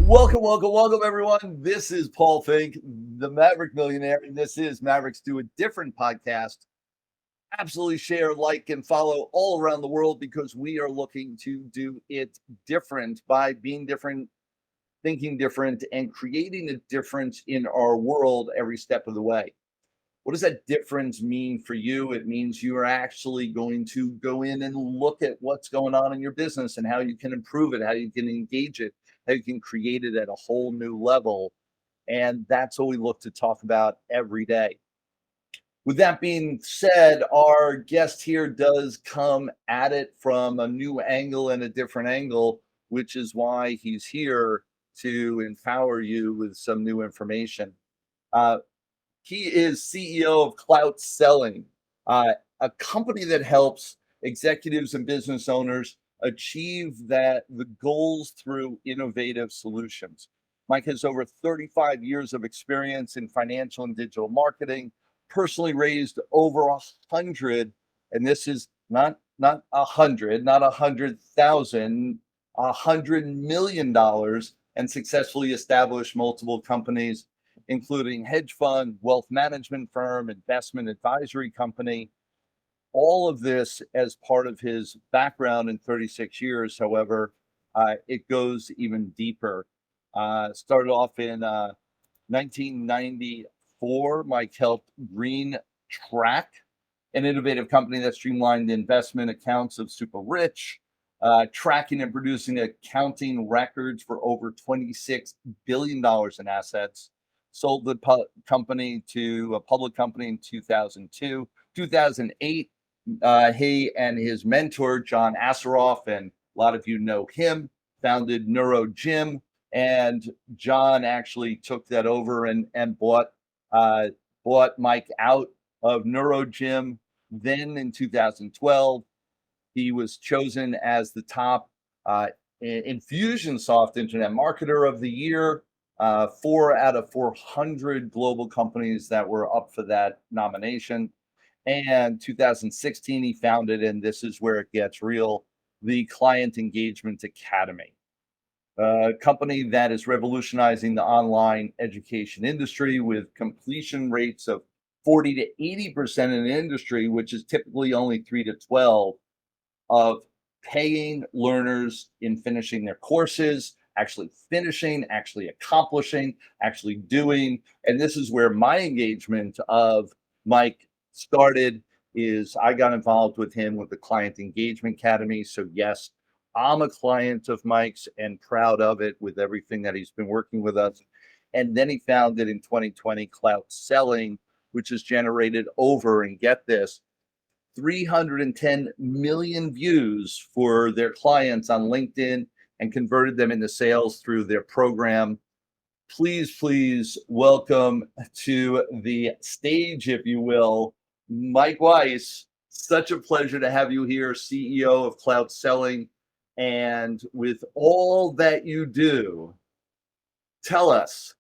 Welcome, everyone. This is Paul Finck, the Maverick Millionaire, and this is Mavericks Do a Different podcast. Absolutely share, like, and follow all around the world because we are looking to do it different by being different, thinking different, and creating a difference in our world every step of the way. What does that difference mean for you? It means you are actually going to go in and look at what's going on in your business and how you can improve it, how you can engage it, how you can create it at a whole new level. And that's what we look to talk about every day. With that being said, our guest here does come at it from a new angle and a different angle, which is why he's here to empower you with some new information. He is CEO of Clout Selling, a company that helps executives and business owners achieve the goals through innovative solutions. Mike has over 35 years of experience in financial and digital marketing, personally raised over 100, and this is not 100, not 100,000, $100 million, and successfully established multiple companies, including hedge fund, wealth management firm, investment advisory company. All of this as part of his background in 36 years. However, it goes even deeper. Started off in 1994. Mike helped Green Track, an innovative company that streamlined the investment accounts of super rich, tracking and producing accounting records for over $26 billion in assets. Sold the company to a public company in 2002. 2008, he and his mentor, John Asseroff, and a lot of you know him, founded Neuro Gym. And John actually took that over and bought Mike out of Neuro Gym. Then in 2012, he was chosen as the top Infusionsoft Internet Marketer of the Year. 4 out of 400 global companies that were up for that nomination. And 2016, he founded, and this is where it gets real, the Client Engagement Academy, a company that is revolutionizing the online education industry with completion rates of 40 to 80% in the industry, which is typically only 3 to 12 of paying learners in finishing their courses, actually finishing, actually accomplishing, actually doing. And this is where my engagement of Mike started. Is I got involved with him with the Client Engagement Academy. So yes, I'm a client of Mike's and proud of it with everything that he's been working with us. And then he founded in 2020 Clout Selling, which has generated over, and get this, 310 million views for their clients on LinkedIn and converted them into sales through their program. Please welcome to the stage, if you will, Mike Weiss. Such a pleasure to have you here, CEO of Clout Selling. And with all that you do, tell us,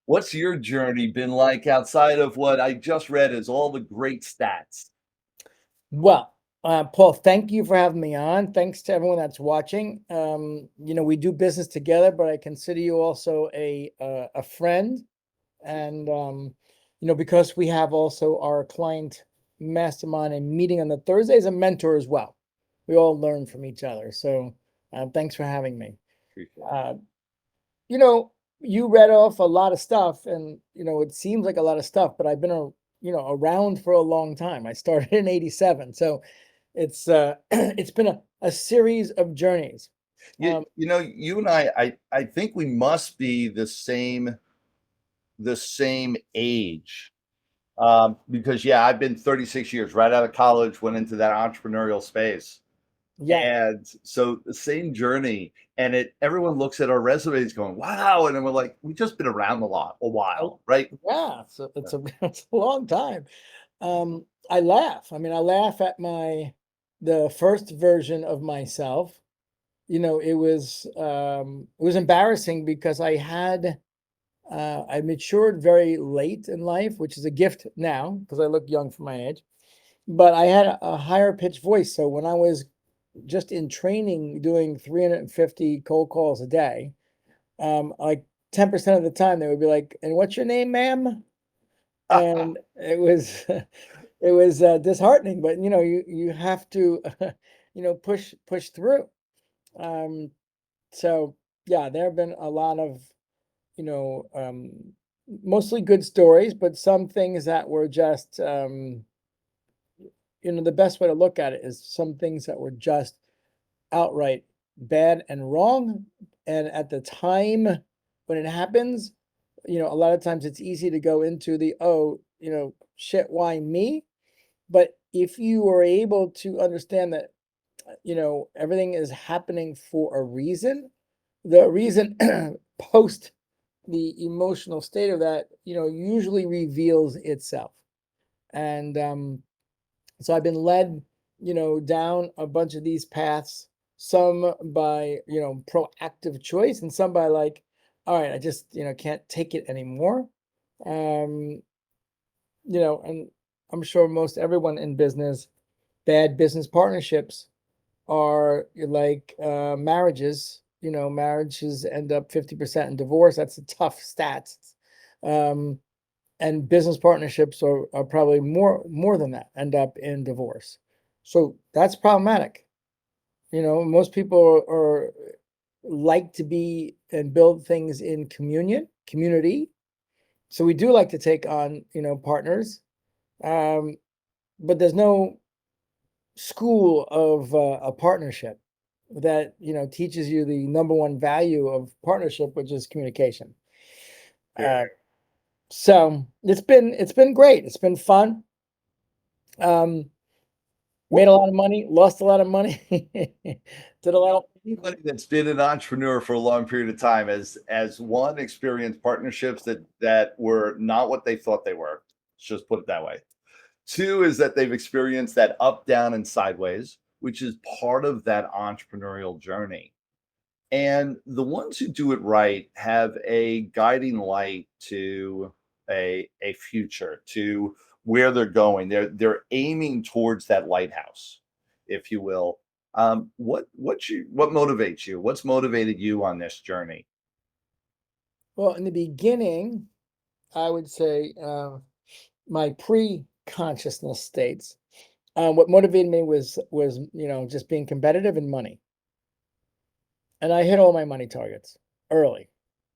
what's your journey been like outside of what I just read as all the great stats? Well, Paul, thank you for having me on. Thanks to everyone that's watching. We do business together, but I consider you also a friend. And, because we have also our client mastermind and meeting on the Thursdays, a mentor as well. We all learn from each other. So thanks for having me. You read off a lot of stuff and, it seems like a lot of stuff, but I've been around for a long time. I started in 87. So it's been a series of journeys. You and I think we must be the same age, because I've been 36 years right out of college, went into that entrepreneurial space. Yeah. And so the same journey, and everyone looks at our resumes going, wow. And then we're like, we've just been around a while, right? Yeah. So it's a long time. I laugh. I laugh at the first version of myself. It was embarrassing because I matured very late in life, which is a gift now because I look young for my age. But I had a higher pitched voice. So when I was just in training doing 350 cold calls a day, like 10% of the time they would be like, "And what's your name, ma'am?" And it was it was disheartening, but you have to push through. Um, so yeah, there have been a lot of you know um, mostly good stories, but some things that were just the best way to look at it is some things that were just outright bad and wrong. And at the time when it happens, a lot of times it's easy to go into the, oh, shit, why me? But if you are able to understand that, everything is happening for a reason, the reason post the emotional state of that, usually reveals itself. And so I've been led, down a bunch of these paths, some by, proactive choice and some by like, all right, I just, can't take it anymore. Um, and I'm sure most everyone in business, bad business partnerships are like marriages. Marriages end up 50% in divorce. That's a tough stats. Um, and business partnerships are probably more than that end up in divorce. So that's problematic. Most people are like to be and build things in community. So we do like to take on, partners. Um, but there's no school of a partnership that, teaches you the number one value of partnership, which is communication. Uh, so it's been great. It's been fun. Um, Made a lot of money, lost a lot of money, did a lot of. Anybody that's been an entrepreneur for a long period of time as one experienced partnerships that were not what they thought they were. Let's just put it that way. Two is that they've experienced that up, down, and sideways, which is part of that entrepreneurial journey. And the ones who do it right have a guiding light to a future, to where they're going. They're aiming towards that lighthouse, if you will. What motivates you? What's motivated you on this journey? Well, in the beginning, I would say my pre-consciousness states. What motivated me was just being competitive and money, and I hit all my money targets early.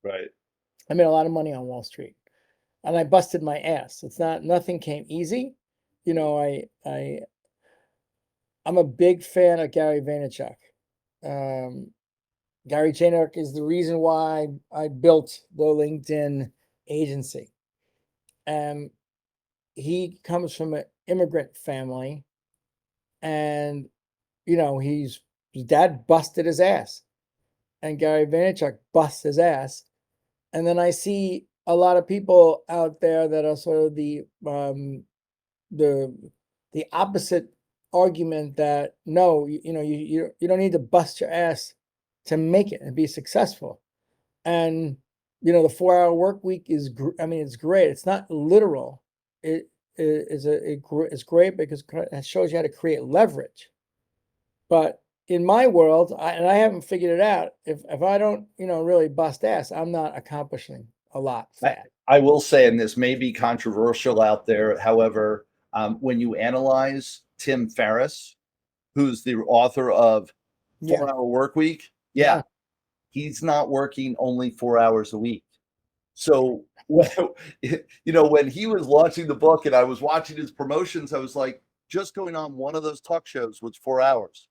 Right. I made a lot of money on Wall Street, and I busted my ass. It's not nothing came easy. I'm a big fan of Gary Vaynerchuk. Um, Gary Vaynerchuk is the reason why I built the LinkedIn agency. Um, he comes from an immigrant family, and his dad busted his ass, and Gary Vaynerchuk busts his ass. And then I see a lot of people out there that are sort of the the opposite argument that no, you don't need to bust your ass to make it and be successful. And the 4-hour work week is I mean, it's great. It's not literal. It's great because it shows you how to create leverage. But in my world, and I haven't figured it out, if I don't really bust ass, I'm not accomplishing a lot I, fast. I will say, and this may be controversial out there, however, when you analyze Tim Ferriss, who's the author of Yeah, 4 Hour Work Week, yeah, yeah. he's not working only 4 hours a week. So, when he was launching the book and I was watching his promotions, I was like, just going on one of those talk shows was 4 hours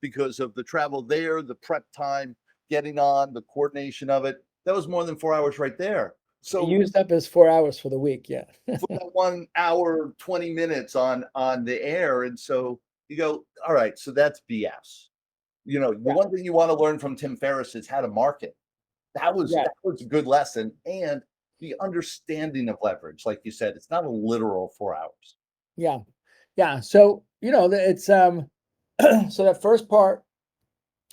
because of the travel there, the prep time, getting on, the coordination of it. That was more than 4 hours right there. It So used up his 4 hours for the week. Yeah. for that 1 hour, 20 minutes on the air. And so you go, all right, so that's BS. The Yeah. one thing you want to learn from Tim Ferriss is how to market. That was Yeah. that was a good lesson. And the understanding of leverage, like you said, it's not a literal 4 hours. Yeah. Yeah. So, it's so that first part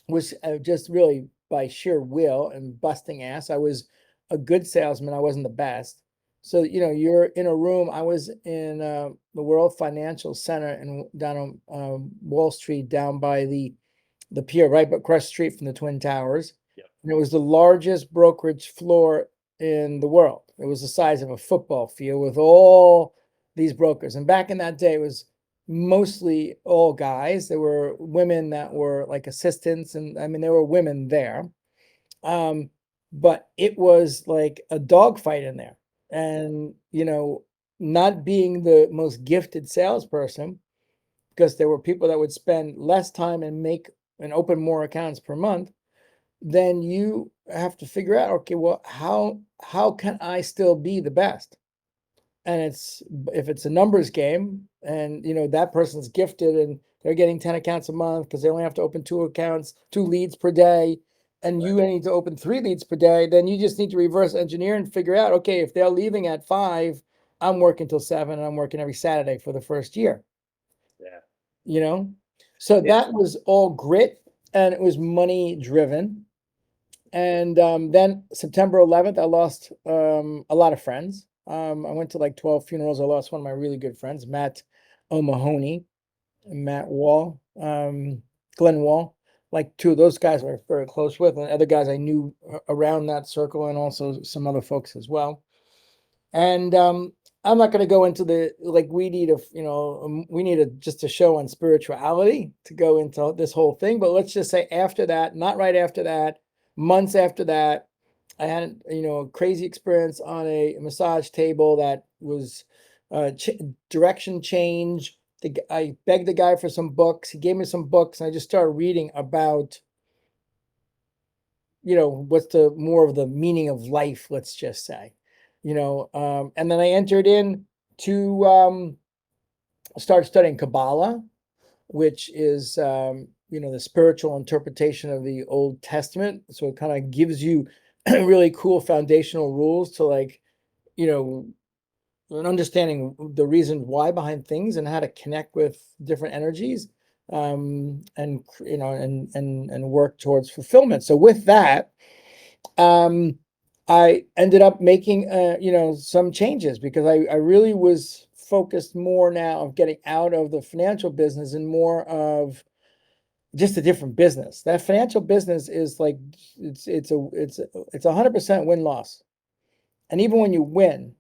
was just really by sheer will and busting ass. I was a good salesman. I wasn't the best. So, you're in a room. I was in the World Financial Center and down on Wall Street, down by the pier, right across the street from the Twin Towers. Yep. And it was the largest brokerage floor in the world. It was the size of a football field with all these brokers. And back in that day, it was mostly all guys. There were women that were like assistants, and I mean, there were women there. But it was like a dogfight in there. And, not being the most gifted salesperson, because there were people that would spend less time and open more accounts per month, then you have to figure out, okay, well, how can I still be the best? And if it's a numbers game, and that person's gifted and they're getting 10 accounts a month because they only have to open 2 leads per day, and you need to open 3 leads per day, then you just need to reverse engineer and figure out, okay, if they're leaving at 5, I'm working till 7, and I'm working every Saturday for the first year. Yeah. So Yeah. that was all grit, and it was money driven. And then September 11th, I lost a lot of friends. I went to like 12 funerals. I lost one of my really good friends, Matt O'Mahony, and Matt Wall, Glenn Wall. Like, two of those guys I was very close with, and other guys I knew around that circle, and also some other folks as well. And I'm not going to go into we need just a show on spirituality to go into this whole thing. But let's just say after that, not right after that, months after that, I had, a crazy experience on a massage table that was direction change. I begged the guy for some books. He gave me some books, and I just started reading about, what's the more of the meaning of life, let's just say, and then I entered in to start studying Kabbalah, which is, the spiritual interpretation of the Old Testament. So it kind of gives you really cool foundational rules to, like, an understanding the reason why behind things and how to connect with different energies, and work towards fulfillment. So with that, I ended up making some changes, because I really was focused more now of getting out of the financial business and more of just a different business. That financial business is like it's a 100% win-loss. And even when you win,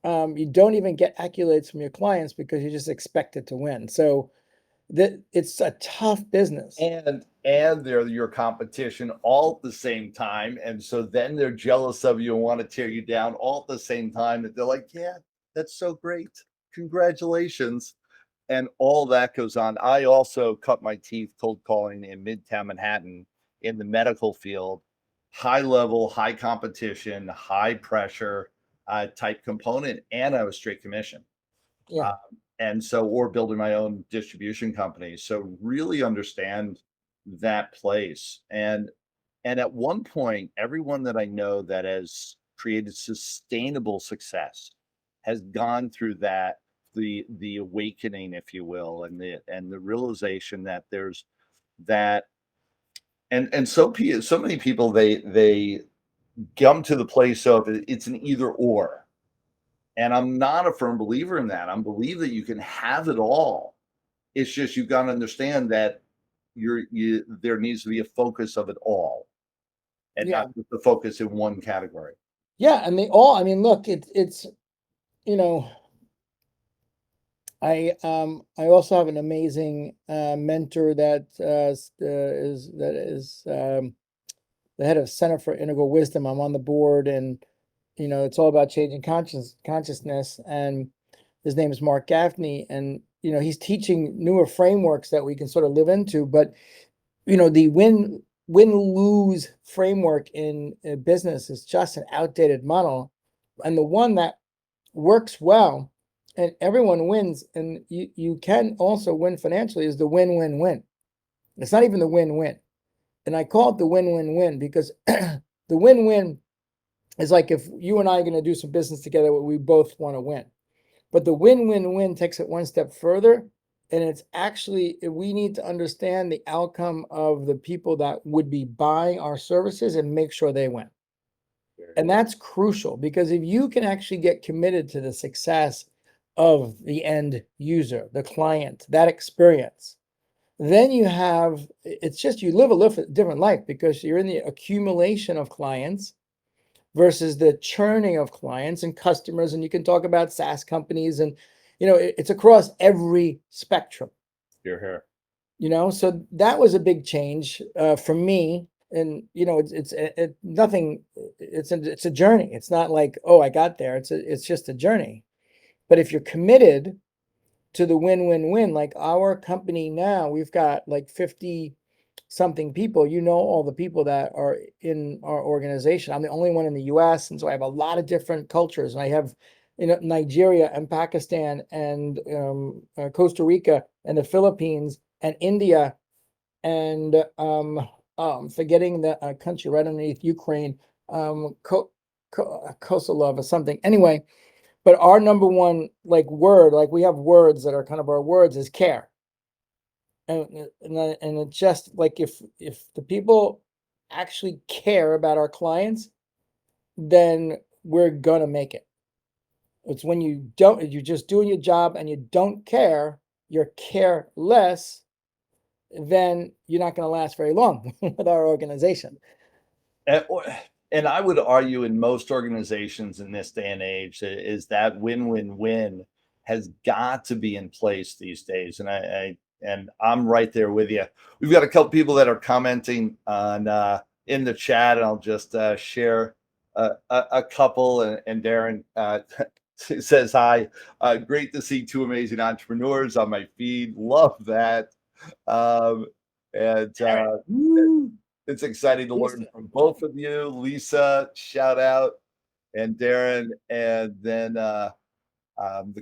you don't even get accolades from your clients because you just expect it to win. So it's a tough business. And they're your competition all at the same time. And so then they're jealous of you and want to tear you down all at the same time. And they're like, yeah, that's so great. Congratulations. And all that goes on. I also cut my teeth cold calling in Midtown Manhattan in the medical field, high level, high competition, high pressure type component. And I was straight commission. Yeah. And so, or building my own distribution company. So really understand that place. And at one point, everyone that I know that has created sustainable success has gone through that, the awakening, if you will, and the realization that there's that. And so many people, they come to the place of it's an either or. And I'm not a firm believer in that. I believe that you can have it all. It's just you've got to understand that there needs to be a focus of it all, and Yeah. not just the focus in one category. Yeah. And I mean, look, it's, you know, I also have an amazing mentor that is the head of Center for Integral Wisdom. I'm on the board, and it's all about changing consciousness. And his name is Mark Gaffney, and he's teaching newer frameworks that we can sort of live into. But the win lose framework in business is just an outdated model, and the one that works well and everyone wins, and you can also win financially, is the win-win-win. It's not even the win-win. And I call it the win-win-win because the win-win is like if you and I are going to do some business together, we both want to win. But the win-win-win takes it one step further. And it's actually, we need to understand the outcome of the people that would be buying our services and make sure they win. And that's crucial, because if you can actually get committed to the success of the end user, the client, that experience, Then you have, it's just, you live a different life because you're in the accumulation of clients versus the churning of clients and customers. And you can talk about SaaS companies and, it's across every spectrum, You're here. so that was a big change for me. And, it's nothing, it's a journey. It's not like, oh, I got there. It's just a journey. But if you're committed to the win-win-win, like our company now, we've got like 50 something people, all the people that are in our organization. I'm the only one in the US. And so I have a lot of different cultures. And I have, Nigeria and Pakistan and Costa Rica and the Philippines and India and I'm forgetting the country right underneath Ukraine, Kosovo or something. Anyway, but our number one like word, like we have words that are kind of our words, is care. And it's just like if the people actually care about our clients, then we're gonna make it. It's when you're just doing your job and you don't care, you're careless, then you're not gonna last very long with our organization. And, and I would argue in most organizations in this day and age is that win-win-win has got to be in place these days. And I'm right there with you. We've got a couple people that are commenting on in the chat, and I'll just share a couple. And Darren says hi. Great to see two amazing entrepreneurs on my feed. Love that. Um, and it's exciting to learn Lisa. from both of you. Lisa, shout out, and Darren, and then the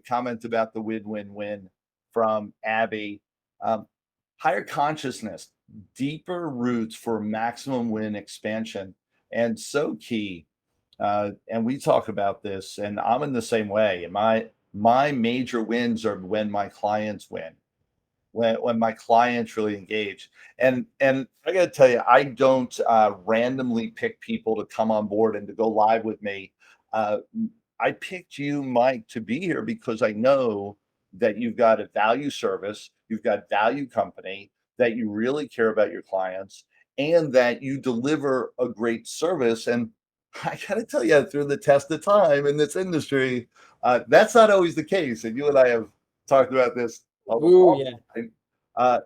comment about the win-win-win from Abby. Um, Higher consciousness, deeper roots for maximum win expansion, and so key. And we talk about this, and I'm in the same way. And my major wins are when my clients win, when my clients really engage. And I got to tell you, I don't randomly pick people to come on board and to go live with me. Uh, I picked you, Mike, to be here because I know that you've got a value service, you've got value company, that you really care about your clients, and that you deliver a great service. And I got to tell you, through the test of time in this industry, that's not always the case. And you and I have talked about this a Ooh, long yeah. time. Uh,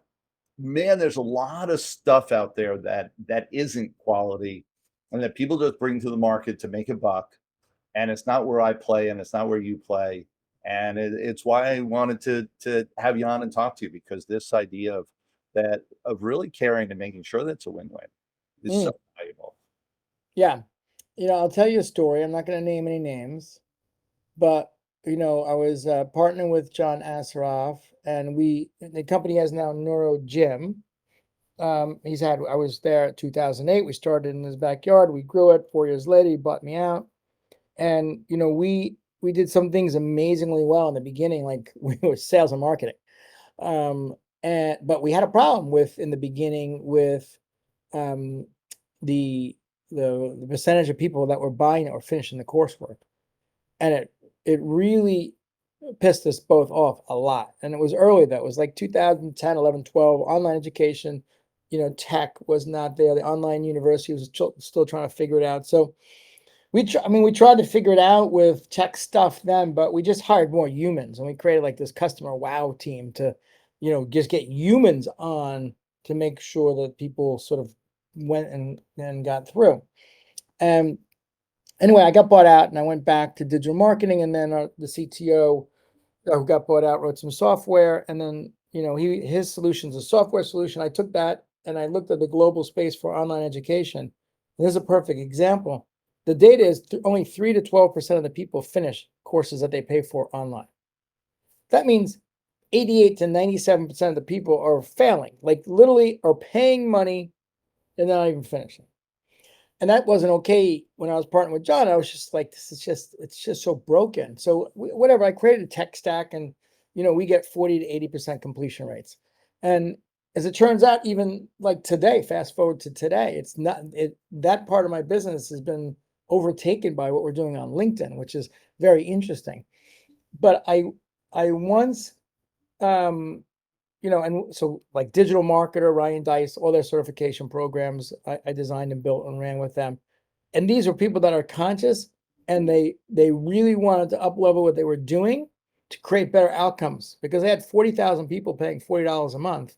Man, there's a lot of stuff out there that isn't quality, and that people just bring to the market to make a buck. And it's not where I play, and it's not where you play. And it's why I wanted to have you on and talk to you, because this idea of really caring and making sure that's a win-win is so Mm, valuable. yeah. I'll tell you a story. I'm not going to name any names, but I was partnering with John Asseroff, and the company has now Neuro Gym. I was there at 2008. We started in his backyard. We grew it. 4 years later, he bought me out, and we did some things amazingly well in the beginning, like we were sales and marketing. But we had a problem in the beginning with um, the the percentage of people that were buying it or finishing the coursework, and it really pissed us both off a lot. And it was early though. It was like 2010, 11, 12. Online education, tech was not there. The online university was still trying to figure it out. So we tried to figure it out with tech stuff then, but we just hired more humans, and we created like this customer wow team to, just get humans on to make sure that people sort of went and got through. And anyway, I got bought out and I went back to digital marketing, and then the CTO who got bought out wrote some software, and then his solution's a software solution. I took that and I looked at the global space for online education. And this is a perfect example. The data is only 3 to 12% of the people finish courses that they pay for online. That means 88 to 97% of the people are failing, like literally are paying money and not even finishing. And that wasn't okay when I was partnering with John. I was just like, it's just so broken. So whatever, I created a tech stack, and, we get 40 to 80% completion rates. And as it turns out, even like today, fast forward to today, it's not, that part of my business has been overtaken by what we're doing on LinkedIn, which is very interesting. But I once, um, and so like digital marketer, Ryan Dice, all their certification programs, I designed and built and ran with them. And these are people that are conscious, and they really wanted to up level what they were doing to create better outcomes, because they had 40,000 people paying $40 a month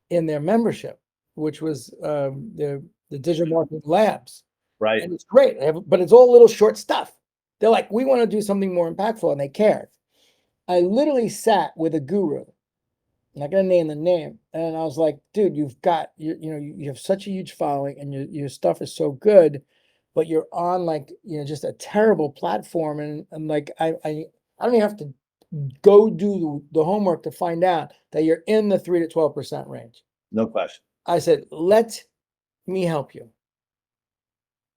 in their membership, which was the digital marketing labs. Right. And it's great, but it's all little short stuff. They're like, we want to do something more impactful, and they cared. I literally sat with a guru, I'm not gonna name the name, and I was like, dude, you've got you have such a huge following, and your stuff is so good, but you're on like just a terrible platform, and like I don't even have to go do the homework to find out that you're in the 3 to 12% range. No question. I said, let me help you.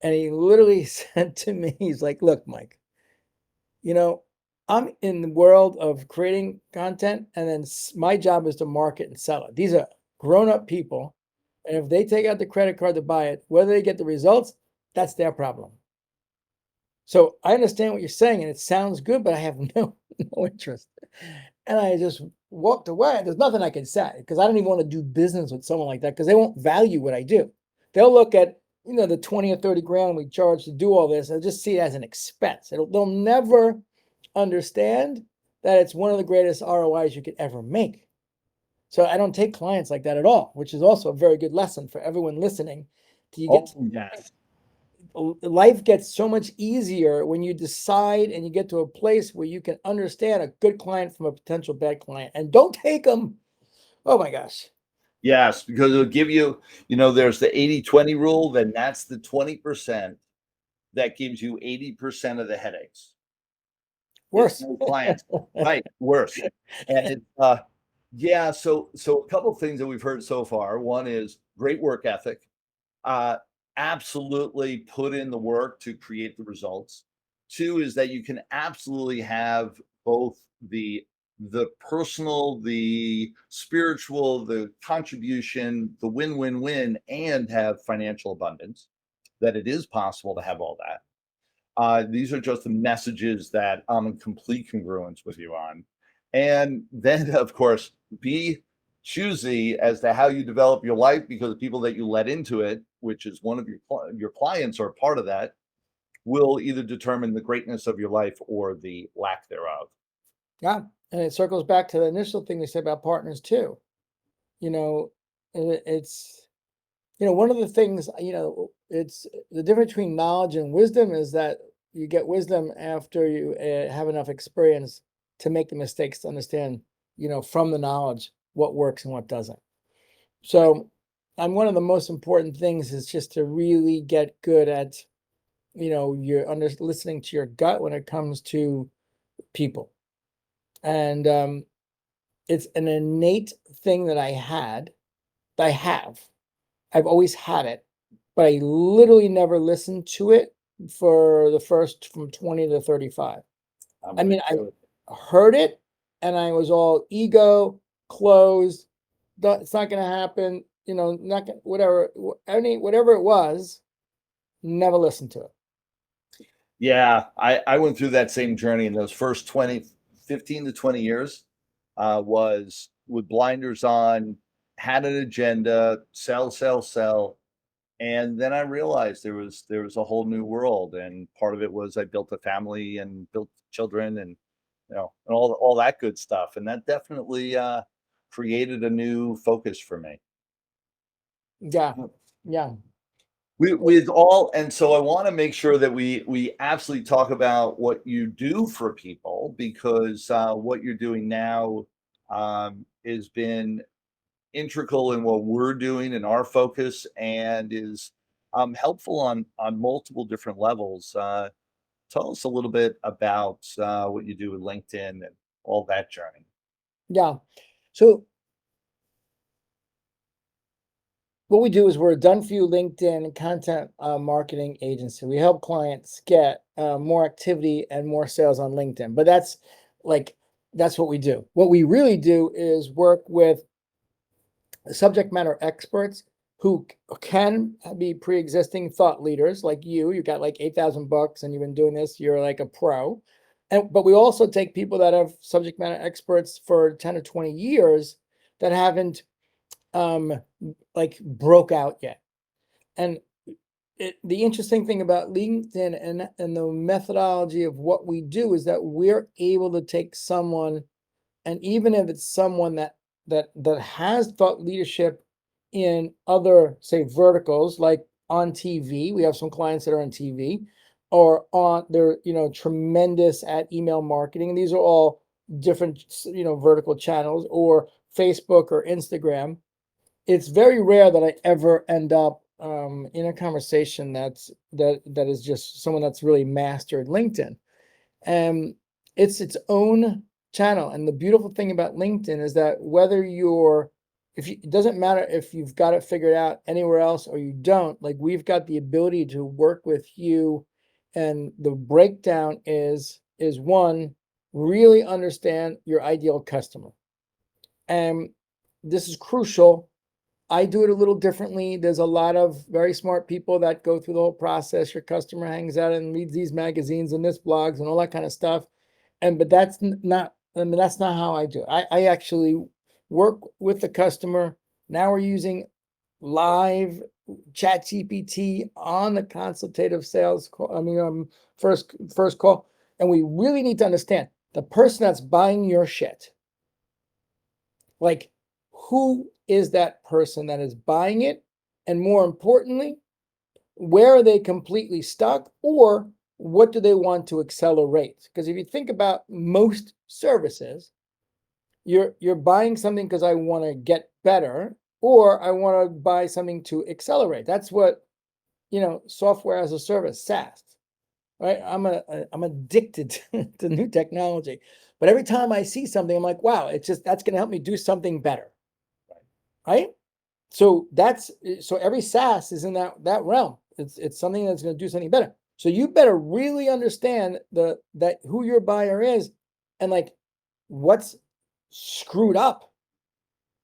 And he literally said to me, he's like, look, Mike, I'm in the world of creating content, and then my job is to market and sell it. These are grown-up people, and if they take out the credit card to buy it, whether they get the results, that's their problem. So I understand what you're saying, and it sounds good, but I have no interest. And I just walked away. There's nothing I can say, because I don't even want to do business with someone like that, because they won't value what I do. They'll look at the 20 or 30 grand we charge to do all this, and just see it as an expense. They'll never understand that it's one of the greatest ROIs you could ever make. So I don't take clients like that at all, which is also a very good lesson for everyone listening. Yes. Life gets so much easier when you decide and you get to a place where you can understand a good client from a potential bad client, and don't take them. Oh my gosh. Yes, because it'll give you, there's the 80-20 rule, then that's the 20% that gives you 80% of the headaches. Worse. No clients. Right, worse. And it's yeah, so a couple of things that we've heard so far. One is great work ethic. Uh Absolutely put in the work to create the results. Two is that you can absolutely have both the personal, the spiritual, the contribution, the win-win-win, and have financial abundance, that it is possible to have all that. These are just the messages that I'm in complete congruence with you on. And then, of course, be choosy as to how you develop your life, because the people that you let into it, which is one of your clients or part of that, will either determine the greatness of your life or the lack thereof. Yeah. And it circles back to the initial thing they said about partners too. It's one of the things, it's the difference between knowledge and wisdom is that you get wisdom after you have enough experience to make the mistakes, to understand, from the knowledge, what works and what doesn't. So, and one of the most important things is just to really get good at, you're listening to your gut when it comes to people. And it's an innate thing that I have. I've always had it, but I literally never listened to it for the first from 20 to 35. I mean, I heard it and I was all ego, closed, it's not going to happen, not gonna, whatever it was, never listened to it. Yeah, I went through that same journey in those first 15 to 20 years. Was with blinders on, had an agenda, sell, sell, sell. And then I realized there was a whole new world, and part of it was I built a family and built children, and and all that good stuff, and that definitely created a new focus for me. Yeah. Yeah. With all, and so I want to make sure that we absolutely talk about what you do for people, because what you're doing now has been integral in what we're doing and our focus, and is helpful on multiple different levels. Tell us a little bit about what you do with LinkedIn and all that journey. Yeah. So what we do is we're a done for you LinkedIn content marketing agency. We help clients get more activity and more sales on LinkedIn. But that's what we do. What we really do is work with subject matter experts who can be pre-existing thought leaders like you. You got like 8,000 books and you've been doing this. You're like a pro. But we also take people that have subject matter experts for 10 or 20 years, that haven't like broke out yet. And the interesting thing about LinkedIn and the methodology of what we do is that we're able to take someone, and even if it's someone that has thought leadership in other, say, verticals, like on TV, we have some clients that are on TV, or on they're tremendous at email marketing. These are all different vertical channels, or Facebook or Instagram. It's very rare that I ever end up in a conversation that is just someone that's really mastered LinkedIn. And it's its own channel. And the beautiful thing about LinkedIn is that whether it doesn't matter if you've got it figured out anywhere else or you don't, like we've got the ability to work with you. And the breakdown is one, really understand your ideal customer. And this is crucial. I do it a little differently. There's a lot of very smart people that go through the whole process. Your customer hangs out and reads these magazines and this blogs and all that kind of stuff. But that's not, that's not how I do it. I actually work with the customer. Now we're using live chat GPT on the consultative sales call. First call. And we really need to understand the person that's buying your shit. Like, who is that person that is buying it? And more importantly, where are they completely stuck, or what do they want to accelerate? Because if you think about most services, you're buying something because I want to get better, or I want to buy something to accelerate. That's what, software as a service, SaaS, right? I'm addicted to new technology. But every time I see something, I'm like, wow, that's going to help me do something better. Right? So every SaaS is in that realm. It's something that's going to do something better. So you better really understand that who your buyer is, and like what's screwed up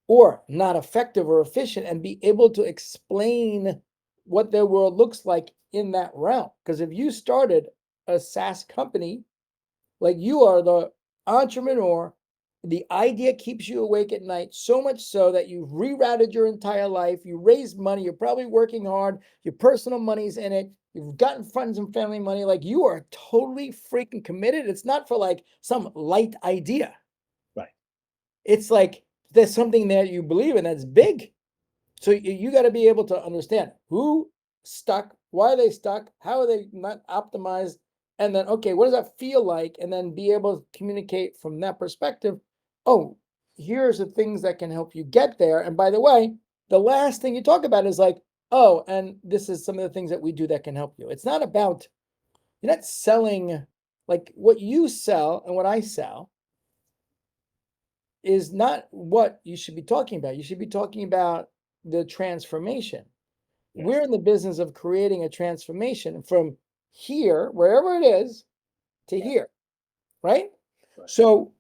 or not effective or efficient, and be able to explain what their world looks like in that realm. Because if you started a SaaS company, like you are the entrepreneur, the idea keeps you awake at night, so much so that you've rerouted your entire life. You raised money. You're probably working hard. Your personal money's in it. You've gotten friends and family money. Like, you are totally freaking committed. It's not for like some light idea. Right. It's like there's something there you believe in that's big. So you got to be able to understand who stuck, why are they stuck, how are they not optimized, and then, okay, what does that feel like? And then be able to communicate from that perspective. Oh, here's the things that can help you get there. And by the way, the last thing you talk about is like, oh, and this is some of the things that we do that can help you. It's not about, you're not selling, like what you sell and what I sell is not what you should be talking about. You should be talking about the transformation. Yes. We're in the business of creating a transformation from here, wherever it is, to here, right? Right. So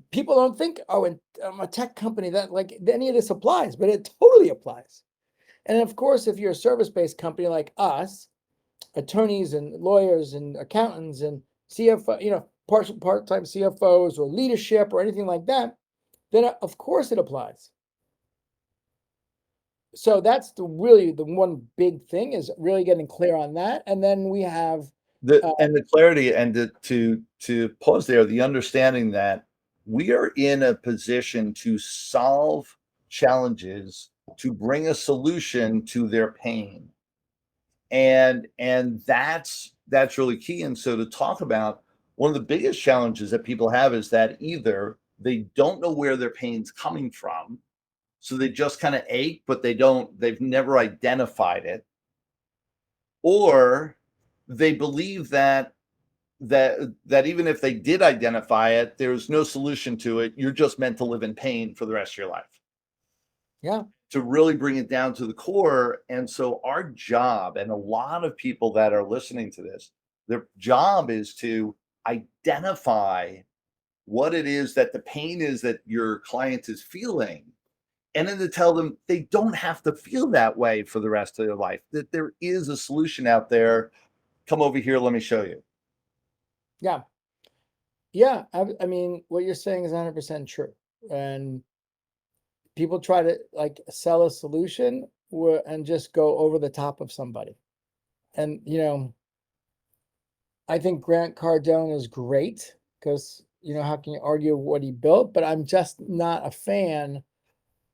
people don't think, oh, and I'm a tech company, that like any of this applies, but it totally applies. And of course, if you're a service-based company like us, attorneys and lawyers and accountants and CFO, part-time CFOs or leadership or anything like that, then of course it applies. So that's the one big thing, is really getting clear on that. And then we have The clarity, and to pause there, the understanding that we are in a position to solve challenges, to bring a solution to their pain. And that's really key. And so to talk about one of the biggest challenges that people have is that either they don't know where their pain's coming from, so they just kind of ache, but they've never identified it, or they believe that even if they did identify it, there's no solution to it. You're just meant to live in pain for the rest of your life. yeah. To really bring it down to the core. And so our job, and a lot of people that are listening to this, their job is to identify what it is that the pain is that your client is feeling, and then to tell them they don't have to feel that way for the rest of their life, that there is a solution out there. Come over here, let me show you. Yeah. Yeah. I mean, what you're saying is 100% true. And people try to like sell a solution and just go over the top of somebody. And, I think Grant Cardone is great because, how can you argue what he built? But I'm just not a fan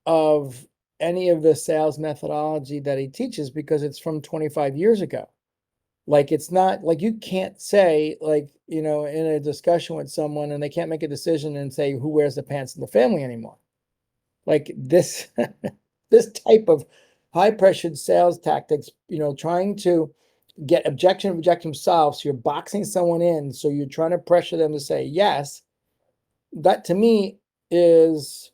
of any of the sales methodology that he teaches because it's from 25 years ago. Like, it's not like you can't say, like, in a discussion with someone and they can't make a decision and say who wears the pants in the family anymore. Like this, this type of high pressured sales tactics, trying to get objection solved. So you're boxing someone in. So you're trying to pressure them to say yes. That to me that's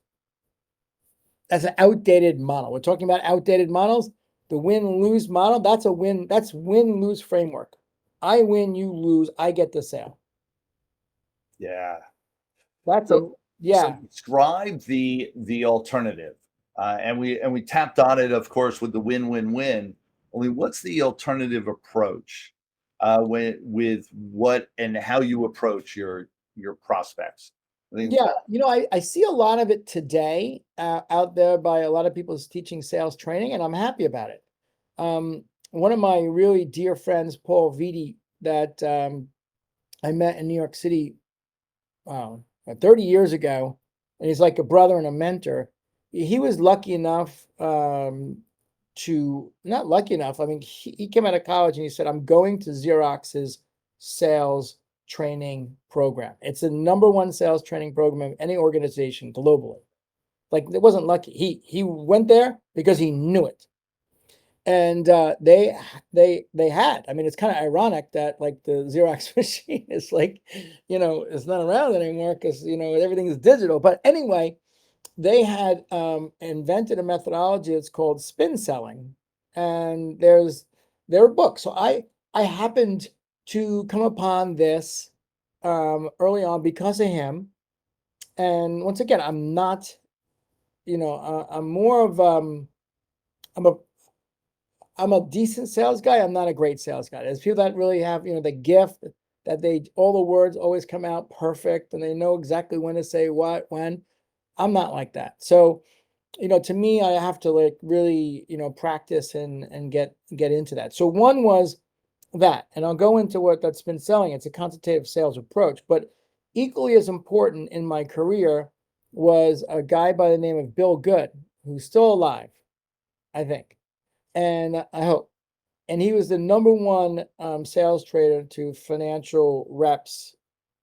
an outdated model. We're talking about outdated models. The win-lose model, that's win-lose framework. I win, you lose, I get the sale. Yeah. That's So yeah. describe the alternative. And we tapped on it, of course, with the win-win-win. Only what's the alternative approach with what and how you approach your prospects? I think Yeah, I see a lot of it today out there by a lot of people teaching sales training, and I'm happy about it. One of my really dear friends, Paul Vitti, that I met in New York City 30 years ago, and he's like a brother and a mentor. He was lucky enough not lucky enough. I mean, he came out of college and he said, I'm going to Xerox's sales training program. It's the number one sales training program of any organization globally. Like, it wasn't lucky. He went there because he knew it. And they had. I mean, it's kind of ironic that like the Xerox machine is like, it's not around anymore because everything is digital. But anyway, they had invented a methodology. It's called spin selling, and there are books. So I happened to come upon this early on because of him. And once again, I'm not, I'm more of I'm a I'm a decent sales guy. I'm not a great sales guy. There's people that really have, the gift that all the words always come out perfect and they know exactly when to say what, when. I'm not like that. So, to me, I have to like really, practice and get into that. So one was that, and I'll go into what that's been selling. It's a consultative sales approach, but equally as important in my career was a guy by the name of Bill Good, who's still alive, I think. And I hope. And he was the number one sales trader to financial reps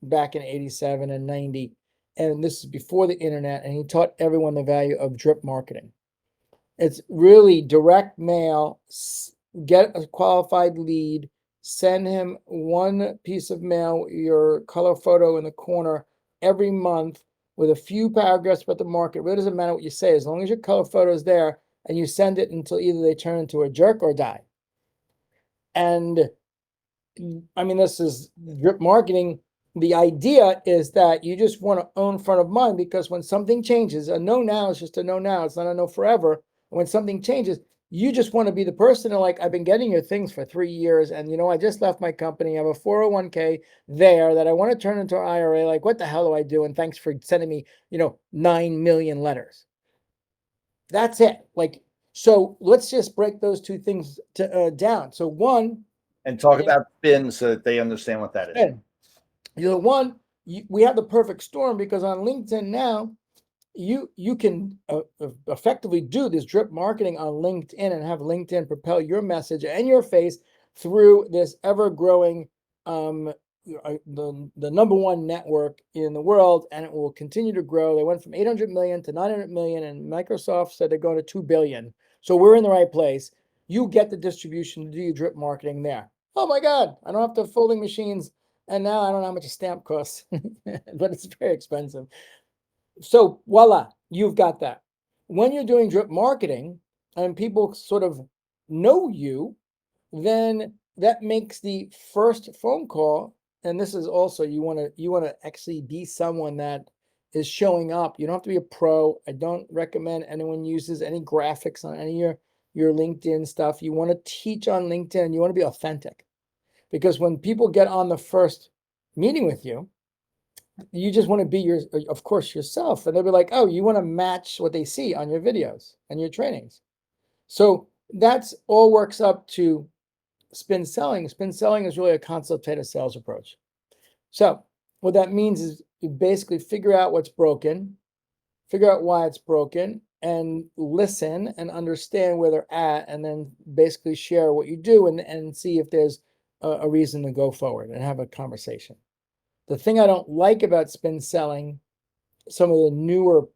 back in 87 and 90. And this is before the internet. And he taught everyone the value of drip marketing. It's really direct mail, get a qualified lead, send him one piece of mail, your color photo in the corner every month with a few paragraphs about the market. It really doesn't matter what you say, as long as your color photo is there and you send it until either they turn into a jerk or die. And I mean, this is drip marketing. The idea is that you just want to own front of mind because when something changes, a no now is just a no now. It's not a no forever. And when something changes, you just want to be the person to like, I've been getting your things for 3 years and I just left my company. I have a 401k there that I want to turn into an IRA. Like, what the hell do I do? And thanks for sending me, 9 million letters. That's it. Like, so let's just break those two things down. So one, and talk about spin so that they understand what that is. spin. We have the perfect storm because on LinkedIn now, you can effectively do this drip marketing on LinkedIn and have LinkedIn propel your message and your face through this ever-growing the number one network in the world, and it will continue to grow. They went from 800 million to 900 million, and Microsoft said they're going to 2 billion. So we're in the right place. You get the distribution to do your drip marketing there. Oh my God, I don't have to folding machines, and now I don't know how much a stamp costs, but it's very expensive. So voila, you've got that. When you're doing drip marketing and people sort of know you, then that makes the first phone call. And this is also, you want to actually be someone that is showing up. You don't have to be a pro. I don't recommend anyone uses any graphics on any of your LinkedIn stuff. You want to teach on LinkedIn. You want to be authentic, because when people get on the first meeting with you, you just want to be of course, yourself. And they'll be like, oh, you want to match what they see on your videos and your trainings. So that's all works up to spin selling. Spin selling is really a consultative sales approach. So what that means is you basically figure out what's broken, figure out why it's broken, and listen and understand where they're at, and then basically share what you do and see if there's a reason to go forward and have a conversation. The thing I don't like about spin selling, some of the newer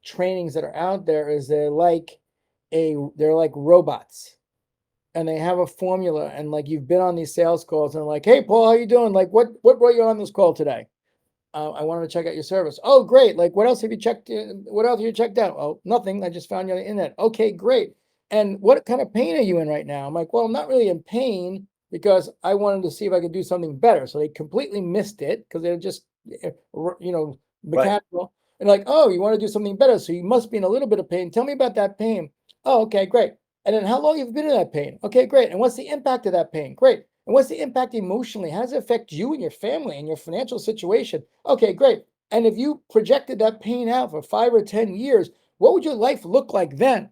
trainings that are out there, is they're like robots, and they have a formula, and like you've been on these sales calls and like, hey Paul, how you doing? Like what brought you on this call today? I wanted to check out your service. Oh, great. Like, what else have you checked? What else have you checked out? Oh, nothing. I just found you on the internet. Okay, great. And what kind of pain are you in right now? I'm like, well, I'm not really in pain because I wanted to see if I could do something better. So they completely missed it because they're just, Right. mechanical. And like, oh, you want to do something better. So you must be in a little bit of pain. Tell me about that pain. Oh, okay, great. And then how long have you been in that pain? Okay, great. And what's the impact of that pain? Great. And what's the impact emotionally? How does it affect you and your family and your financial situation? Okay, great. And if you projected that pain out for 5 or 10 years, what would your life look like then?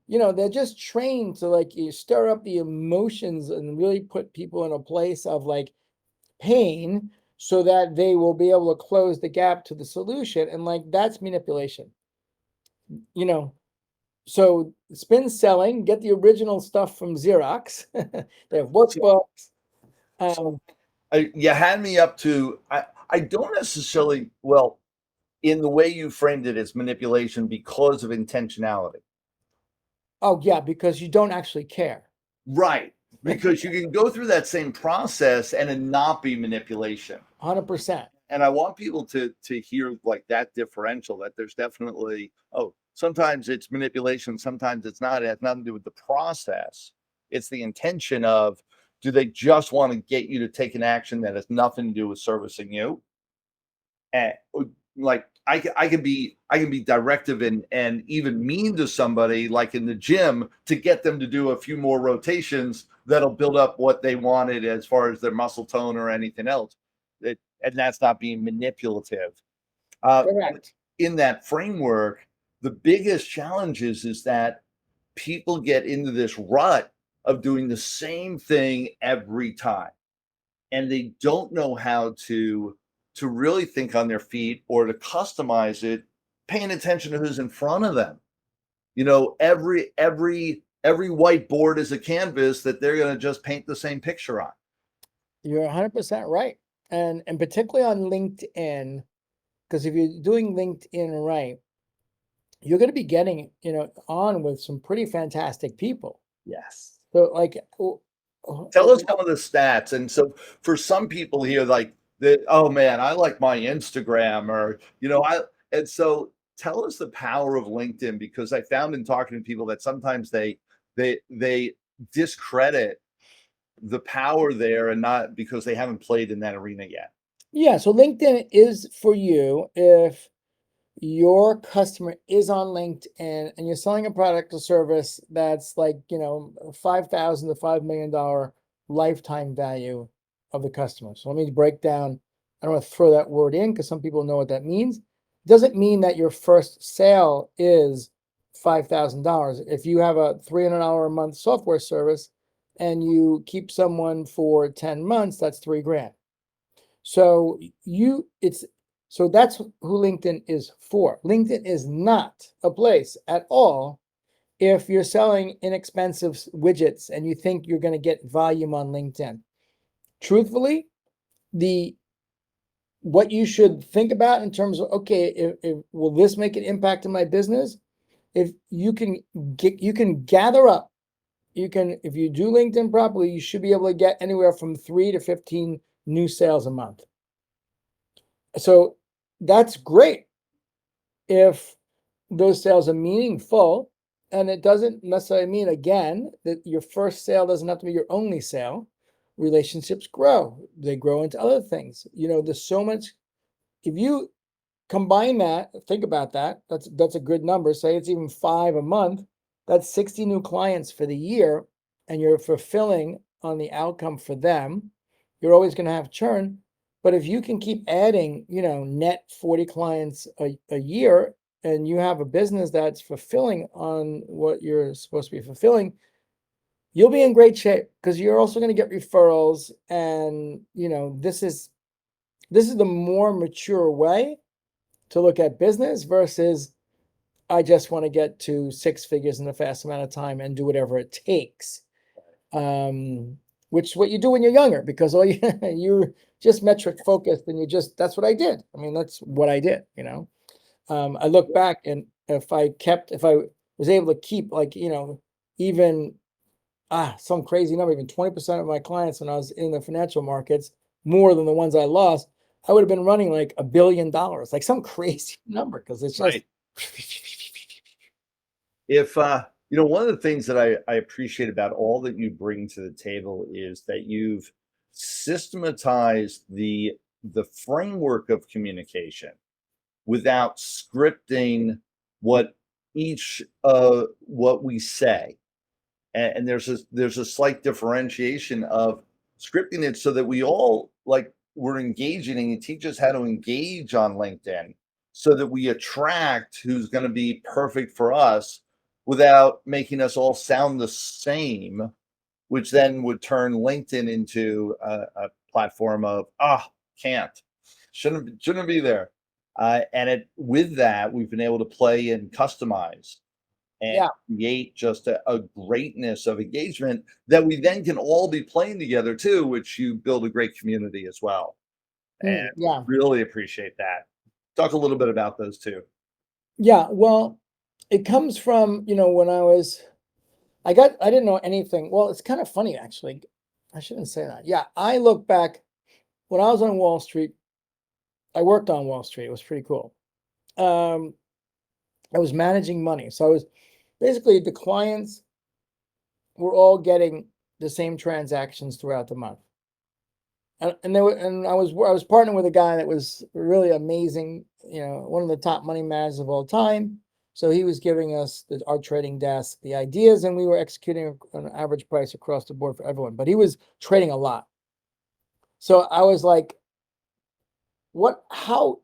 They're just trained to like you stir up the emotions and really put people in a place of like pain so that they will be able to close the gap to the solution. And like that's manipulation. You know, so spin selling, get the original stuff from Xerox. They have workbooks. So you had me up to, I don't necessarily, well, in the way you framed it, it's manipulation because of intentionality. Oh yeah, because you don't actually care. Right. Because you can go through that same process and it not be manipulation. 100%. And I want people to hear like that differential, that there's definitely, oh, sometimes it's manipulation, sometimes it's not. It has nothing to do with the process. It's the intention of, do they just want to get you to take an action that has nothing to do with servicing you? And like I can be directive and even mean to somebody like in the gym to get them to do a few more rotations that'll build up what they wanted as far as their muscle tone or anything else. And that's not being manipulative. Correct. In that framework, the biggest challenge is that people get into this rut of doing the same thing every time, and they don't know how to really think on their feet or to customize it, paying attention to who's in front of them. Every whiteboard is a canvas that they're going to just paint the same picture on. You're 100% right. And particularly on LinkedIn, because if you're doing LinkedIn right, you're going to be getting, on with some pretty fantastic people. Yes. So like, Tell us some of the stats. And so for some people here, like that, oh man, I like my Instagram, or and so tell us the power of LinkedIn, because I found in talking to people that sometimes they discredit the power there, and not because they haven't played in that arena yet. yeah, so LinkedIn is for you if your customer is on LinkedIn and you're selling a product or service that's like, $5,000 to $5 million lifetime value of the customer. So let me break down. I don't want to throw that word in because some people know what that means. It doesn't mean that your first sale is $5,000. If you have a $300 a month software service and you keep someone for 10 months, that's $3,000. So so that's who LinkedIn is for. LinkedIn is not a place at all if you're selling inexpensive widgets and you think you're going to get volume on LinkedIn. Truthfully, what you should think about in terms of, okay, if will this make an impact in my business? If you can gather up, if you do LinkedIn properly, you should be able to get anywhere from 3 to 15 new sales a month. So that's great if those sales are meaningful, and it doesn't necessarily mean, again, that your first sale doesn't have to be your only sale. Relationships grow, they grow into other things. There's so much. If you combine that, think about that, that's a good number. Say it's even 5 a month, that's 60 new clients for the year, and you're fulfilling on the outcome for them. You're always going to have churn, But if you can keep adding, net 40 clients a year, and you have a business that's fulfilling on what you're supposed to be fulfilling, you'll be in great shape, because you're also going to get referrals. And, this is the more mature way to look at business versus I just want to get to six figures in a fast amount of time and do whatever it takes. Which is what you do when you're younger, because all you're just metric focused, and that's what I did. I mean, that's what I did, I look back, and if I was able to keep, like, even some crazy number, even 20% of my clients when I was in the financial markets, more than the ones I lost, I would have been running like $1 billion, like some crazy number, because it's just. Right. If one of the things that I appreciate about all that you bring to the table is that you've systematized the framework of communication without scripting what what we say. And there's a slight differentiation of scripting it so that we all, like, we're engaging, and you teach us how to engage on LinkedIn so that we attract who's going to be perfect for us without making us all sound the same, which then would turn LinkedIn into a platform of can't, shouldn't be there. And with that, we've been able to play and customize and Yeah. create just a greatness of engagement that we then can all be playing together too, which you build a great community as well. And Yeah. really appreciate that. Talk a little bit about those two. Yeah. Well, it comes from, when I didn't know anything. Well, it's kind of funny, actually. I shouldn't say that. Yeah. I look back when I was on Wall Street. I worked on Wall Street. It was pretty cool. I was managing money. So I was basically, the clients were all getting the same transactions throughout the month. And I was partnering with a guy that was really amazing, one of the top money managers of all time. So he was giving us our trading desk the ideas, and we were executing an average price across the board for everyone. But he was trading a lot. So I was like, how,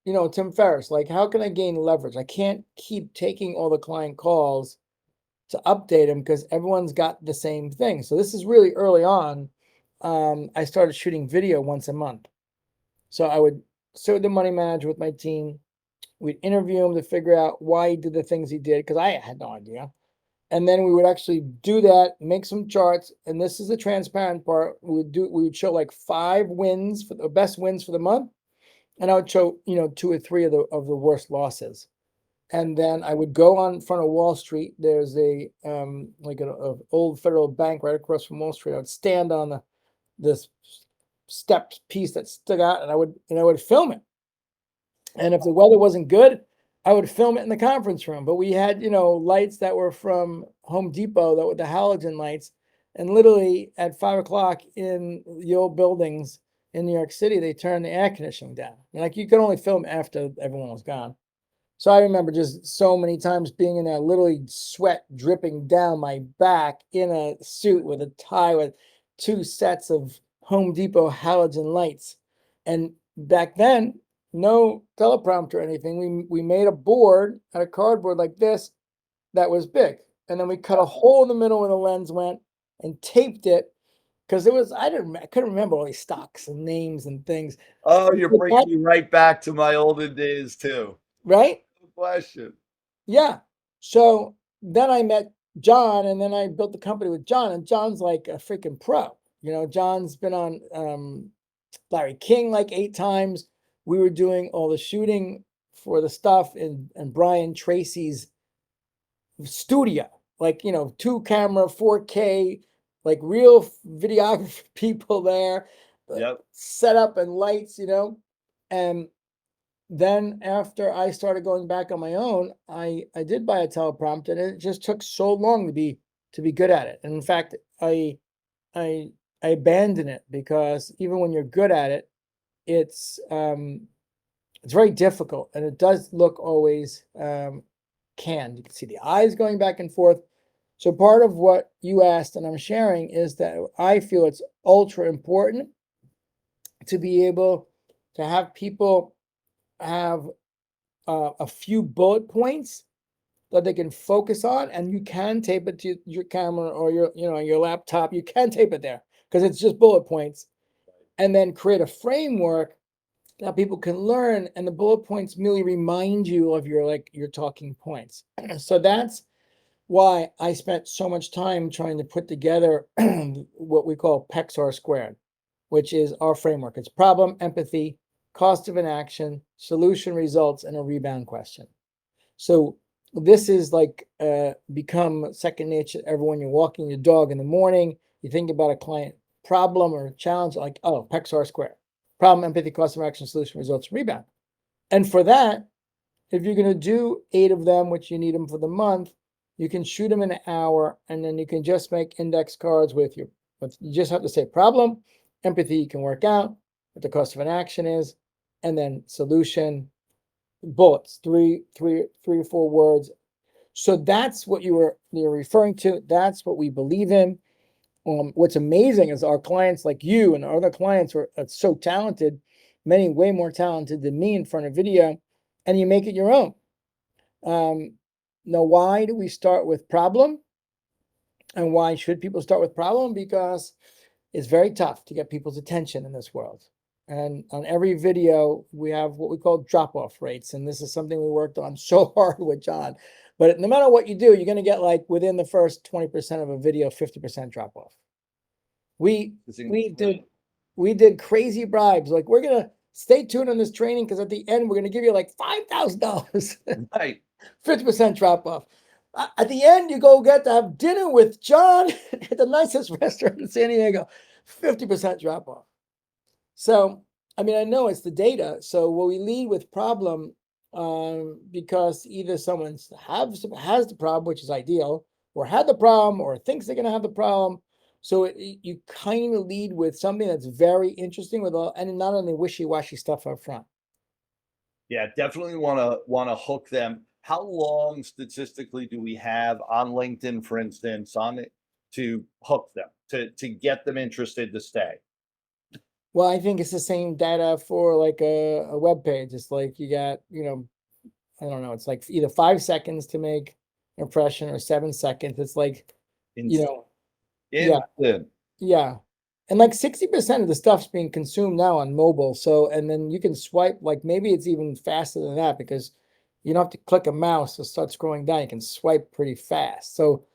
Tim Ferriss, like, how can I gain leverage? I can't keep taking all the client calls to update them, because everyone's got the same thing. So this is really early on. I started shooting video once a month. So I would sit with the money manager with my team. We'd interview him to figure out why he did the things he did, because I had no idea. And then we would actually do that, make some charts. And this is the transparent part. We would show like 5 wins for the best wins for the month. And I would show, 2 or 3 of the worst losses. And then I would go on in front of Wall Street. There's a like an old federal bank right across from Wall Street. I would stand on this stepped piece that stuck out, and I would film it. And if the weather wasn't good, I would film it in the conference room. But we had, lights that were from Home Depot, that were the halogen lights. And literally at 5 o'clock in the old buildings in New York City, they turned the air conditioning down. And like, you could only film after everyone was gone. So I remember just so many times being in there, literally sweat dripping down my back in a suit with a tie with 2 sets of Home Depot halogen lights. And back then, no teleprompter or anything. We made a board out of cardboard like this that was big. And then we cut a hole in the middle where the lens went and taped it, because I couldn't remember all these stocks and names and things. Oh, you're But bringing me right back to my olden days too. right? No question. Yeah. So then I met John, and then I built the company with John, and John's like a freaking pro. John's been on Larry King like 8 times. We were doing all the shooting for the stuff in Brian Tracy's studio, like, 2-camera, 4K, like real videographer people there, Yep. set up and lights, and then after I started going back on my own, I did buy a teleprompter, and it just took so long to be good at it. And in fact, I abandoned it, because even when you're good at it, it's very difficult, and it does look always canned. You can see the eyes going back and forth. So part of what you asked and I'm sharing is that I feel it's ultra important to be able to have people have a few bullet points that they can focus on, and you can tape it to your camera or your laptop. You can tape it there because it's just bullet points, and then create a framework that people can learn, and the bullet points merely remind you of your talking points. So that's why I spent so much time trying to put together what we call PEXR squared, which is our framework. It's problem, empathy, cost of inaction, solution, results, and a rebound question. So this is like become second nature to everyone. You're walking your dog in the morning, you think about a client problem or challenge, like, oh, PEXR squared. Problem, empathy, cost of action, solution, results, rebound. And for that, if you're going to do 8 of them, which you need them for the month, you can shoot them in an hour, and then you can just make index cards with you. But you just have to say problem, empathy, you can work out what the cost of an action is, and then solution, bullets, three or four words. So that's what you're referring to. That's what we believe in. What's amazing is our clients like you and our other clients are so talented, many way more talented than me in front of video, and you make it your own. Now, why do we start with problem? And why should people start with problem? Because it's very tough to get people's attention in this world. And on every video, we have what we call drop-off rates. And this is something we worked on so hard with John. But no matter what you do, you're going to get like within the first 20% of a video, 50% drop-off. We did crazy bribes. Like, we're going to stay tuned on this training because at the end, we're going to give you like $5,000. Right. 50% drop-off. At the end, you go get to have dinner with John at the nicest restaurant in San Diego. 50% drop-off. So, I mean, I know it's the data. So will we lead with problem because either someone has the problem, which is ideal, or had the problem, or thinks they're going to have the problem. So you kind of lead with something that's very interesting and not only wishy-washy stuff up front. Yeah, definitely want to hook them. How long statistically do we have on LinkedIn, for instance, on it to hook them, to get them interested to stay? Well, I think it's the same data for like a web page. It's like you got, I don't know, it's like either 5 seconds to make an impression or 7 seconds. It's like, yeah. Yeah. And like 60% of the stuff's being consumed now on mobile. So, and then you can swipe, like maybe it's even faster than that because you don't have to click a mouse to start scrolling down. You can swipe pretty fast. So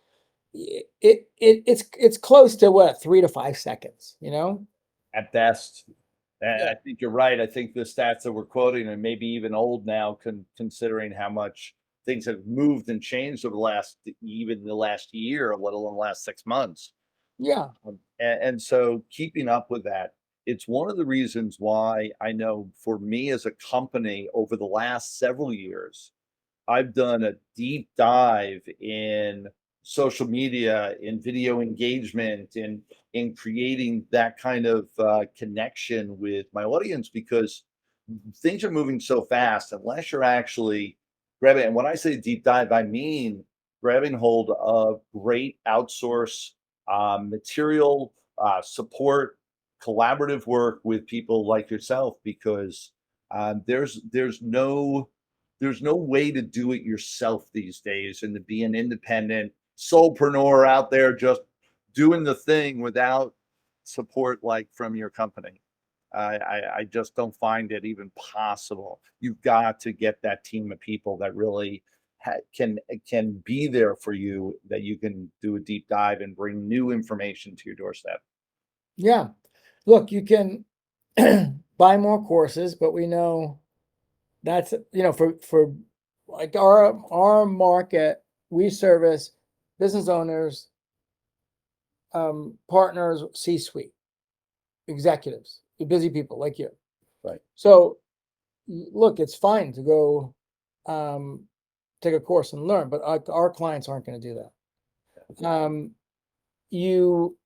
it's close to what, 3 to 5 seconds, At best. And Yeah. I think you're right. I think the stats that we're quoting are maybe even old now, considering how much things have moved and changed over even the last year, let alone the last 6 months. Yeah. And so keeping up with that, it's one of the reasons why I know for me as a company over the last several years, I've done a deep dive in social media, in video engagement, in creating that kind of connection with my audience because things are moving so fast. Unless you're actually grabbing, and when I say deep dive, I mean grabbing hold of great outsource material, support, collaborative work with people like yourself, because there's no way to do it yourself these days, and to be an independent solopreneur out there just doing the thing without support like from your company. I just don't find it even possible. You've got to get that team of people that really can be there for you, that you can do a deep dive and bring new information to your doorstep. Yeah. Look, you can buy more courses, but we know that's, for like our market, we service business owners, partners, C-suite, executives, busy people like you. Right. So look, it's fine to go take a course and learn, but our clients aren't going to do that.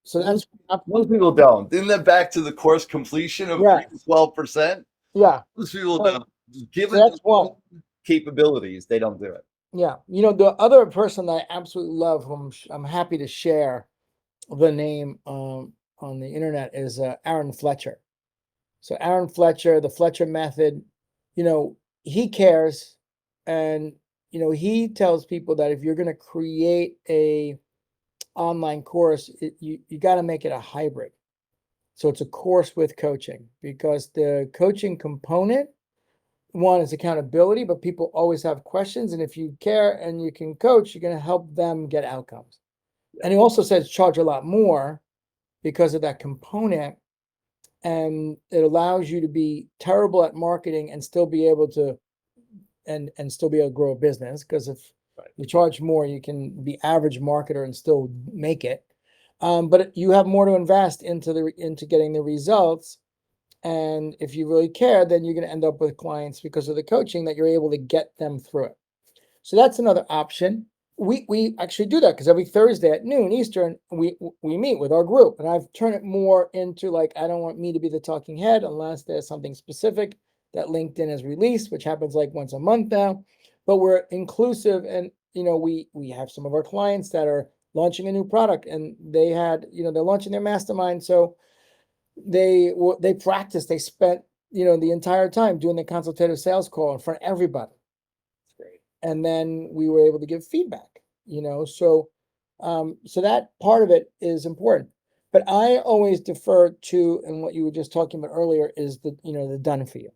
So that's Most people don't. Isn't that back to the course completion of Yeah. 3 to 12%? Yeah. Most people So- don't. Given that's their one. own capabilities, they don't do it. Yeah. The other person that I absolutely love, whom I'm happy to share the name on the internet, is Aaron Fletcher. So Aaron Fletcher, the Fletcher method, he cares. And, he tells people that if you're going to create a online course, you got to make it a hybrid. So it's a course with coaching, because the coaching component, one is accountability, but people always have questions. And if you care and you can coach, you're going to help them get outcomes. And he also says charge a lot more because of that component. And it allows you to be terrible at marketing and still be able to still be able to grow a business. Because if you charge more, you can be average marketer and still make it. But you have more to invest into getting the results. And if you really care, then you're going to end up with clients because of the coaching that you're able to get them through it. So that's another option. We actually do that because every Thursday at noon Eastern, we meet with our group. And I've turned it more into like, I don't want me to be the talking head unless there's something specific that LinkedIn has released, which happens like once a month now. But we're inclusive, and we have some of our clients that are launching a new product, and they're launching their mastermind. So they practiced. They spent the entire time doing the consultative sales call in front of everybody. That's great. And then we were able to give feedback. So that part of it is important. But I always defer to, and what you were just talking about earlier is the done for you.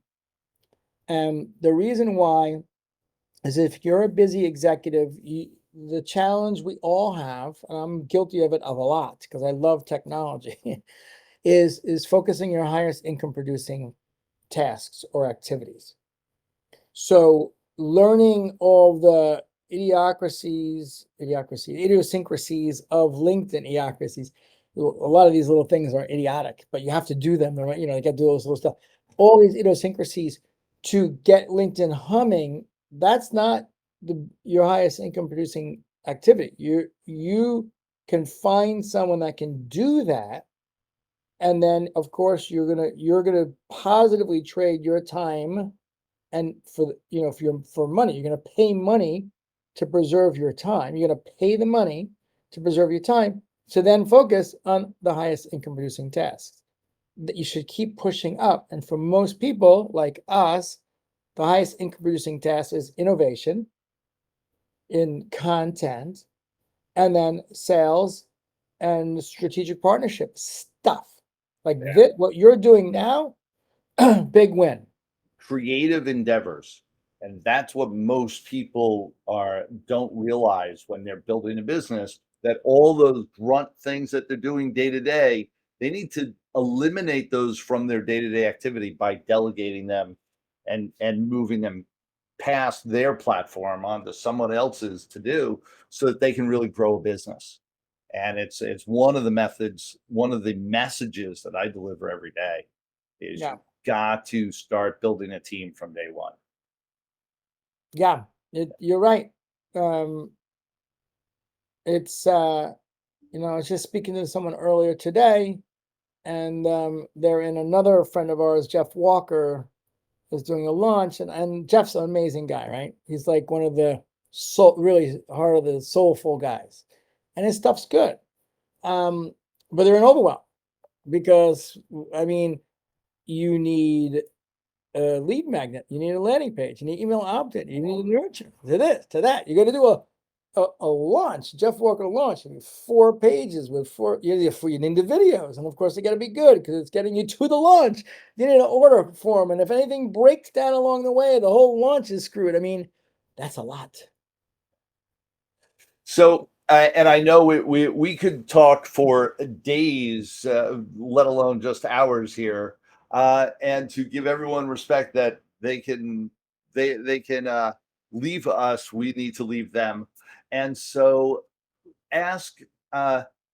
And the reason why is if you're a busy executive, the challenge we all have, and I'm guilty of it a lot because I love technology, is focusing your highest income producing tasks or activities. So learning all the idiosyncrasies of LinkedIn idiocracies. A lot of these little things are idiotic, but you have to do them. Right? You got to do those little stuff. All these idiosyncrasies to get LinkedIn humming. That's not your highest income producing activity. You can find someone that can do that. And then, of course, you're gonna positively trade your time, and for money, you're gonna pay money to preserve your time. You're gonna pay the money to preserve your time to then focus on the highest income producing tasks that you should keep pushing up. And for most people like us, the highest income producing task is innovation in content, and then sales and strategic partnership stuff. Like what you're doing now, big win. Creative endeavors. And that's what most people don't realize when they're building a business, that all those grunt things that they're doing day to day, they need to eliminate those from their day-to-day activity by delegating them and moving them past their platform onto someone else's to do, so that they can really grow a business. And it's one of the methods, one of the messages that I deliver every day is Yeah. you got to start building a team from day one. Yeah, you're right. It's I was just speaking to someone earlier today, and they're in another friend of ours, Jeff Walker, is doing a launch, and Jeff's an amazing guy, right? He's like one of the really heart of the soulful guys, and his stuff's good. But they're in overwhelm because you need a lead magnet, you need a landing page, you need email opt-in, you need nurture to this, to that. You got to do a launch, Jeff Walker launch, 4 pages with 4. You need the videos, and of course they got to be good because it's getting you to the launch. You need an order form, and if anything breaks down along the way, the whole launch is screwed. That's a lot. So, and I know we could talk for days, let alone just hours here. And to give everyone respect that they can leave us, we need to leave them. And so, ask,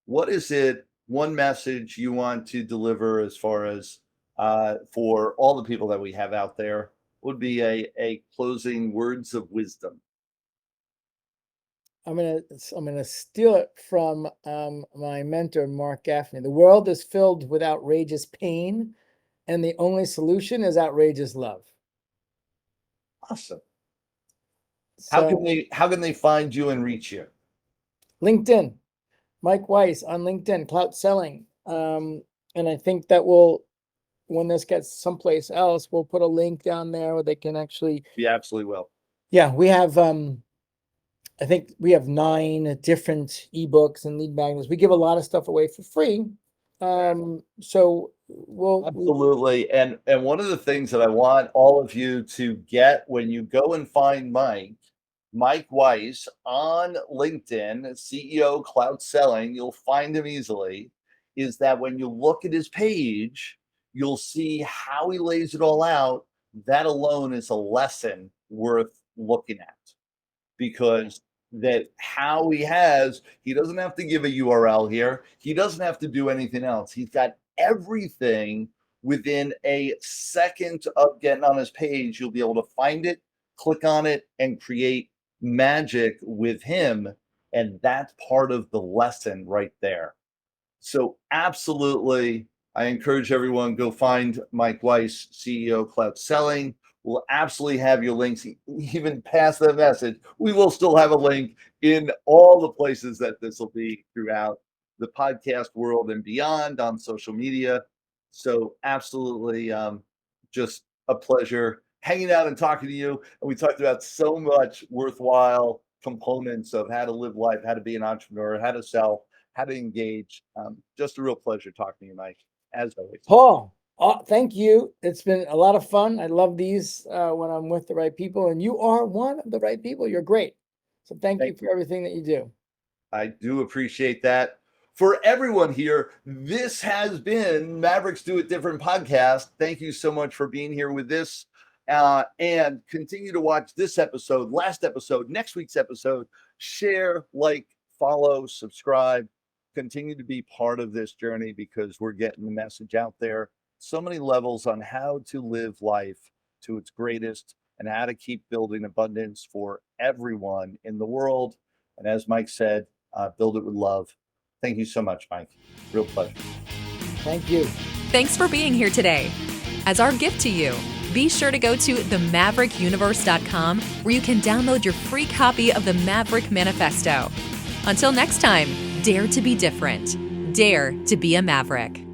what is it one message you want to deliver as far as for all the people that we have out there, would be a closing words of wisdom. I'm gonna steal it from my mentor, Mark Gaffney. The world is filled with outrageous pain, and the only solution is outrageous love. Awesome. So, How can they find you and reach you? LinkedIn, Mike Weiss on LinkedIn, Clout Selling, and I think that will when this gets someplace else, we'll put a link down there where they can actually, We absolutely will. yeah, we have, I think we have 9 different ebooks and lead magnets. We give a lot of stuff away for free. So we'll Absolutely. And one of the things that I want all of you to get when you go and find Mike Weiss on LinkedIn, CEO Clout Selling, you'll find him easily, is that when you look at his page, you'll see how he lays it all out. That alone is a lesson worth looking at, because that how he doesn't have to give a URL here. He doesn't have to do anything else. He's got everything within a second of getting on his page. You'll be able to find it, click on it, and create magic with him. And that's part of the lesson right there. So absolutely, I encourage everyone, go find Mike Weiss, CEO of Clout Selling. We'll absolutely have your links, even past the message. We will still have a link in all the places that this will be throughout the podcast world and beyond on social media. So absolutely, just a pleasure hanging out and talking to you. And we talked about so much worthwhile components of how to live life, how to be an entrepreneur, how to sell, how to engage. Just a real pleasure talking to you, Mike, as always. Paul, thank you. It's been a lot of fun. I love these when I'm with the right people, and you are one of the right people. You're great. So thank you for everything that you do. I do appreciate that. For everyone here, this has been Mavericks Do It Different podcast. Thank you so much for being here with this. And continue to watch this episode, last episode, next week's episode. Share, like, follow, subscribe. Continue to be part of this journey, because we're getting the message out there. So many levels on how to live life to its greatest and how to keep building abundance for everyone in the world. And as Mike said, build it with love. Thank you so much, Mike. Real pleasure. Thank you. Thanks for being here today. As our gift to you, be sure to go to themaverickuniverse.com, where you can download your free copy of the Maverick Manifesto. Until next time, dare to be different. Dare to be a Maverick.